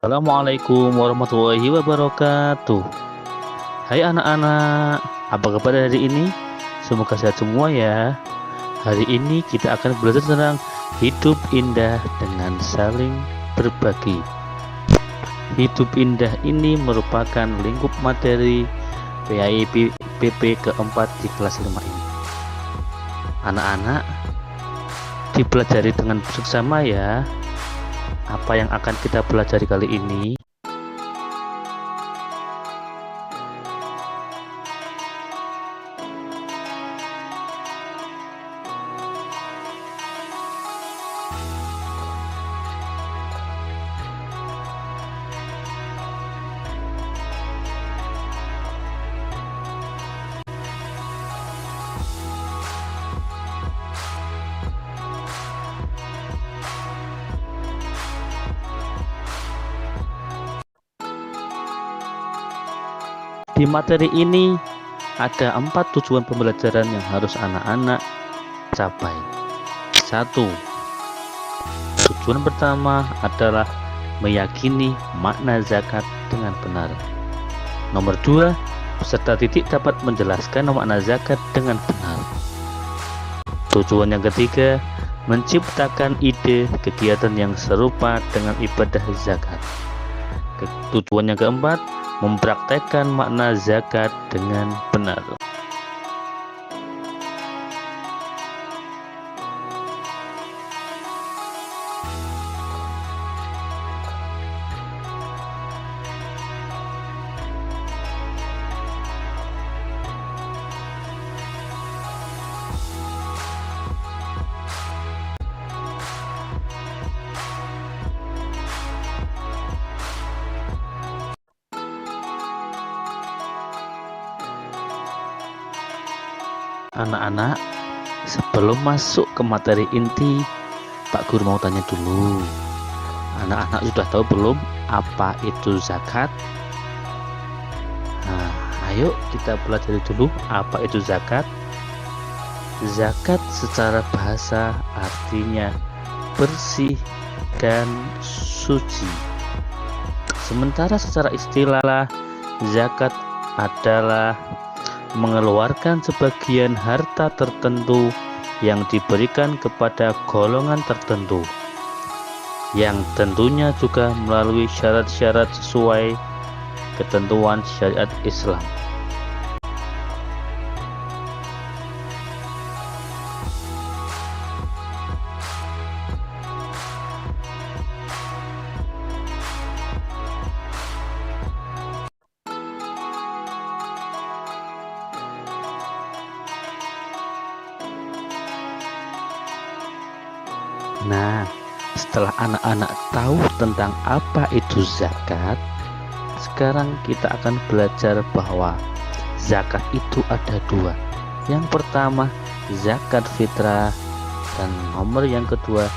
Assalamualaikum warahmatullahi wabarakatuh. Hai anak-anak, apa kabar hari ini? Semoga sehat semua ya. Hari ini kita akan belajar tentang hidup indah dengan saling berbagi. Hidup indah ini merupakan lingkup materi PAIP PP keempat di kelas 5 ini. Anak-anak, dipelajari dengan bersama ya. Apa yang akan kita pelajari kali ini? Di materi ini ada 4 tujuan pembelajaran yang harus anak-anak capai. 1. Tujuan pertama adalah meyakini makna zakat dengan benar. Nomor 2, peserta didik dapat menjelaskan makna zakat dengan benar. Tujuan yang ketiga, menciptakan ide kegiatan yang serupa dengan ibadah zakat. Tujuan yang keempat, mempraktekkan makna zakat dengan benar. Anak-anak, sebelum masuk ke materi inti, Pak Guru mau tanya dulu. Anak-anak sudah tahu belum apa itu zakat? Nah, ayo kita pelajari dulu apa itu zakat. Zakat secara bahasa artinya bersih dan suci. Sementara secara istilah, zakat adalah mengeluarkan sebagian harta tertentu yang diberikan kepada golongan tertentu, yang tentunya juga melalui syarat-syarat sesuai ketentuan syariat Islam. Nah, setelah anak-anak tahu tentang apa itu zakat, sekarang kita akan belajar bahwa zakat itu ada 2. Yang pertama, zakat fitrah, dan nomor yang kedua,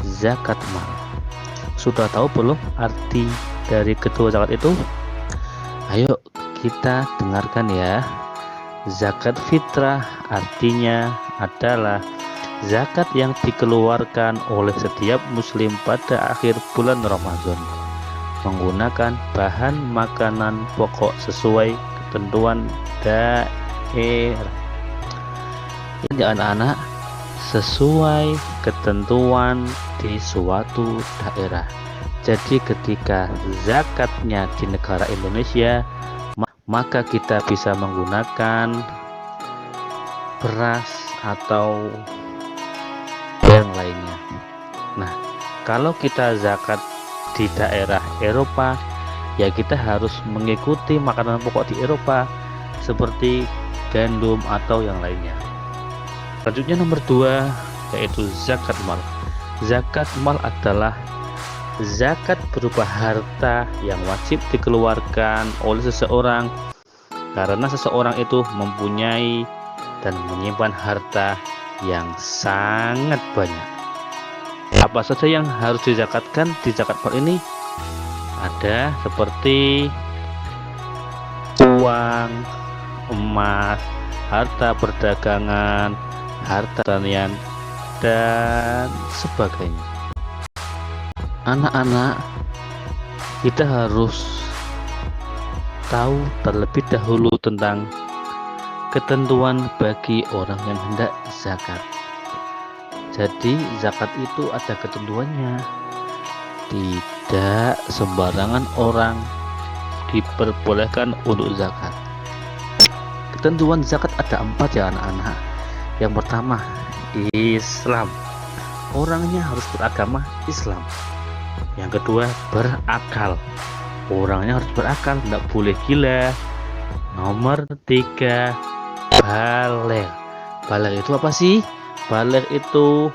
zakat mal. Sudah tahu belum arti dari kedua zakat itu? Ayo kita dengarkan ya. Zakat fitrah artinya adalah zakat yang dikeluarkan oleh setiap muslim pada akhir bulan Ramadan menggunakan bahan makanan pokok sesuai ketentuan daerah. Ya anak-anak, sesuai ketentuan di suatu daerah. Jadi ketika zakatnya di negara Indonesia, maka kita bisa menggunakan beras atau yang lainnya. Nah, kalau kita zakat di daerah Eropa, ya kita harus mengikuti makanan pokok di Eropa seperti gandum atau yang lainnya. Selanjutnya nomor 2, yaitu zakat mal. Zakat mal adalah zakat berupa harta yang wajib dikeluarkan oleh seseorang karena seseorang itu mempunyai dan menyimpan harta yang sangat banyak. Apa saja yang harus dizakatkan di zakat mal ini? Ada seperti uang, emas, harta perdagangan, harta tanian, dan sebagainya. Anak-anak, kita harus tahu terlebih dahulu tentang ketentuan bagi orang yang hendak zakat. Jadi zakat itu ada ketentuannya. Tidak sembarangan orang diperbolehkan untuk zakat. Ketentuan zakat ada 4 ya anak-anak. Yang pertama, Islam. Orangnya harus beragama Islam. Yang kedua, berakal. Orangnya harus berakal, tidak boleh gila. Nomor 3, baligh. Baligh itu apa sih? Baligh itu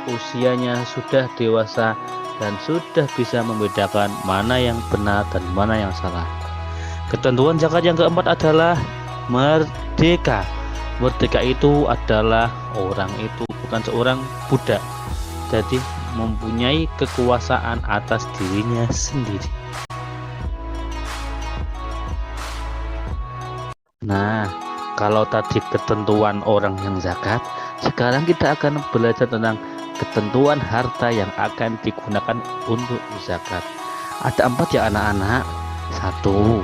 usianya sudah dewasa dan sudah bisa membedakan mana yang benar dan mana yang salah. Ketentuan zakat yang keempat adalah merdeka. Merdeka itu adalah orang itu bukan seorang budak, jadi mempunyai kekuasaan atas dirinya sendiri. Nah, kalau tadi ketentuan orang yang zakat, sekarang kita akan belajar tentang ketentuan harta yang akan digunakan untuk zakat. Ada 4 ya anak-anak. 1,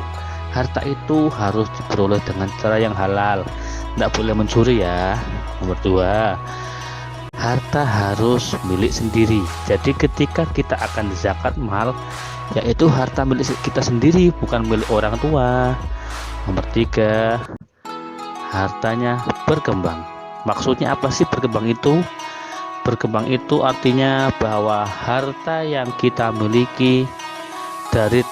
harta itu harus diperoleh dengan cara yang halal, tidak boleh mencuri ya. Nomor 2, harta harus milik sendiri. Jadi ketika kita akan zakat mal, yaitu harta milik kita sendiri, bukan milik orang tua. Nomor 3, hartanya berkembang. Maksudnya apa sih berkembang itu? Berkembang itu artinya bahwa harta yang kita miliki dari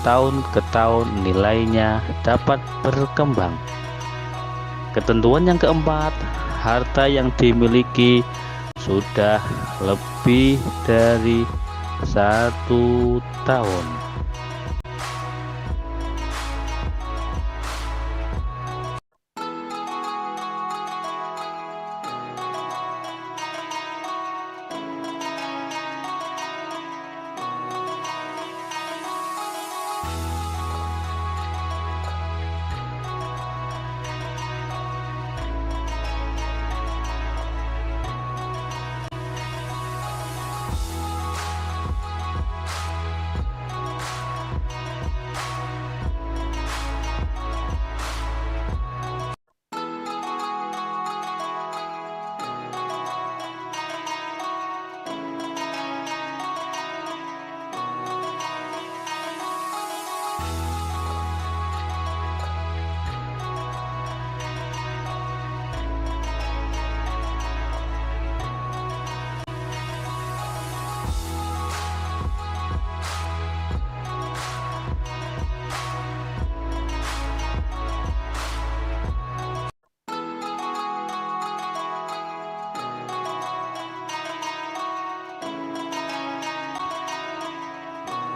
tahun ke tahun nilainya dapat berkembang. Ketentuan yang keempat, harta yang dimiliki sudah lebih dari 1 tahun.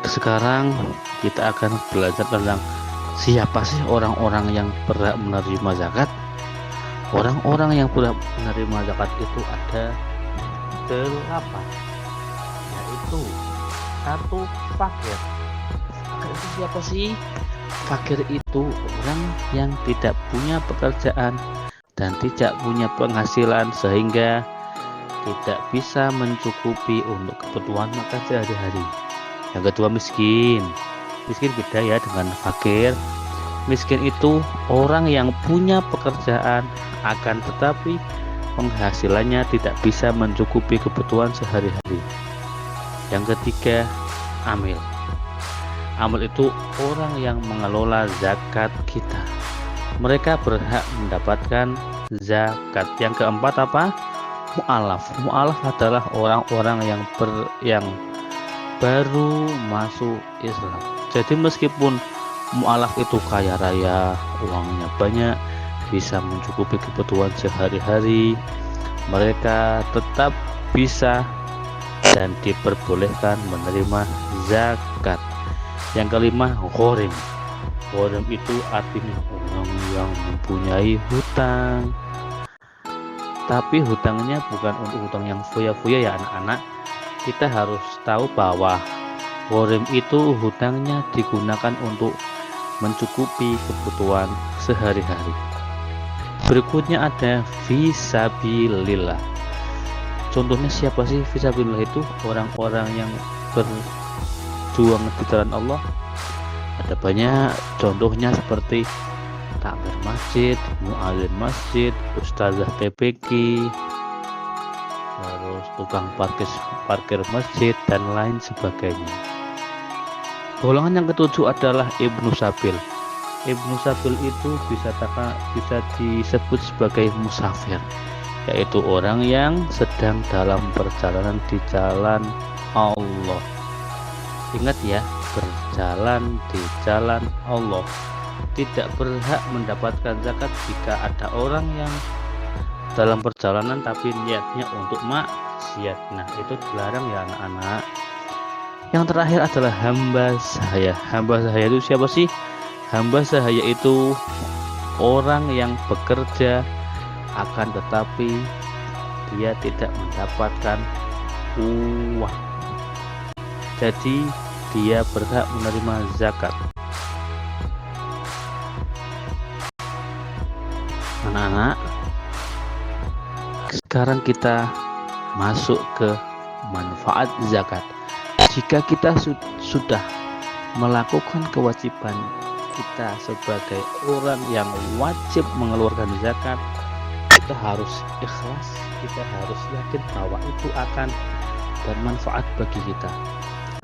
Sekarang kita akan belajar tentang siapa sih orang-orang yang berhak menerima zakat. Orang-orang yang berhak menerima zakat itu ada 8, yaitu 1, fakir. Fakir itu siapa sih? Fakir itu orang yang tidak punya pekerjaan dan tidak punya penghasilan sehingga tidak bisa mencukupi untuk kebutuhan makan sehari-hari. Yang kedua, miskin. Miskin beda ya dengan fakir. Miskin itu orang yang punya pekerjaan akan tetapi penghasilannya tidak bisa mencukupi kebutuhan sehari-hari. Yang ketiga, amil. Amil itu orang yang mengelola zakat kita. Mereka berhak mendapatkan zakat. Yang keempat apa? Mu'alaf. Mu'alaf adalah orang-orang yang baru masuk Islam. Jadi meskipun mu'alaf itu kaya raya, uangnya banyak, bisa mencukupi kebutuhan sehari-hari, mereka tetap bisa dan diperbolehkan menerima zakat. Yang kelima, ghorim. Ghorim itu artinya orang yang mempunyai hutang, tapi hutangnya bukan untuk hutang yang foya-foya ya anak-anak. Kita harus tahu bahwa ghorim itu hutangnya digunakan untuk mencukupi kebutuhan sehari-hari. Berikutnya ada fisabilillah. Contohnya siapa sih fisabilillah itu? Orang-orang yang berjuang di jalan Allah? Ada banyak contohnya seperti takmir masjid, muadzin masjid, ustazah TPQ, terus tukang parkir masjid dan lain sebagainya. Golongan yang ketujuh adalah Ibnu Sabil. Ibnu Sabil itu bisa disebut sebagai musafir, yaitu orang yang sedang dalam perjalanan di jalan Allah. Ingat ya, berjalan di jalan Allah. Tidak berhak mendapatkan zakat jika ada orang yang dalam perjalanan tapi niatnya untuk maksiat. Nah, itu dilarang ya anak-anak. Yang terakhir adalah hamba sahaya. Hamba sahaya itu siapa sih? Hamba sahaya itu orang yang bekerja akan tetapi dia tidak mendapatkan uang. Jadi dia berhak menerima zakat. Anak-anak, sekarang kita masuk ke manfaat zakat. Jika kita sudah melakukan kewajiban kita sebagai orang yang wajib mengeluarkan zakat, kita harus ikhlas, kita harus yakin bahwa itu akan bermanfaat bagi kita.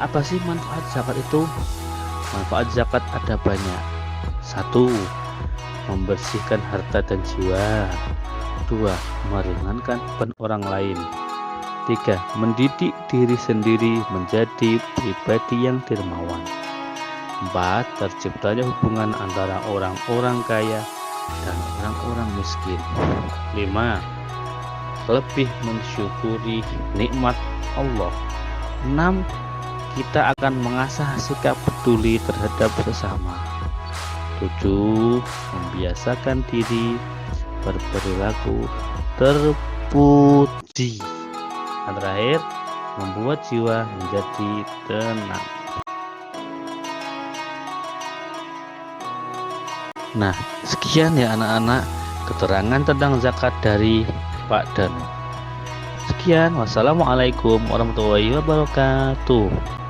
Apa sih manfaat zakat itu? Manfaat zakat ada banyak. 1. Membersihkan harta dan jiwa. 2. Meringankan beban orang lain. 3. Mendidik diri sendiri menjadi pribadi yang dermawan. 4. Terciptanya hubungan antara orang-orang kaya dan orang-orang miskin. 5. Lebih mensyukuri nikmat Allah. 6. Kita akan mengasah sikap peduli terhadap sesama. 7. Membiasakan diri berperilaku terpuji. Dan terakhir, membuat jiwa menjadi tenang. Nah, sekian ya anak-anak keterangan tentang zakat dari Pak Danu. Sekian, wassalamualaikum warahmatullahi wabarakatuh.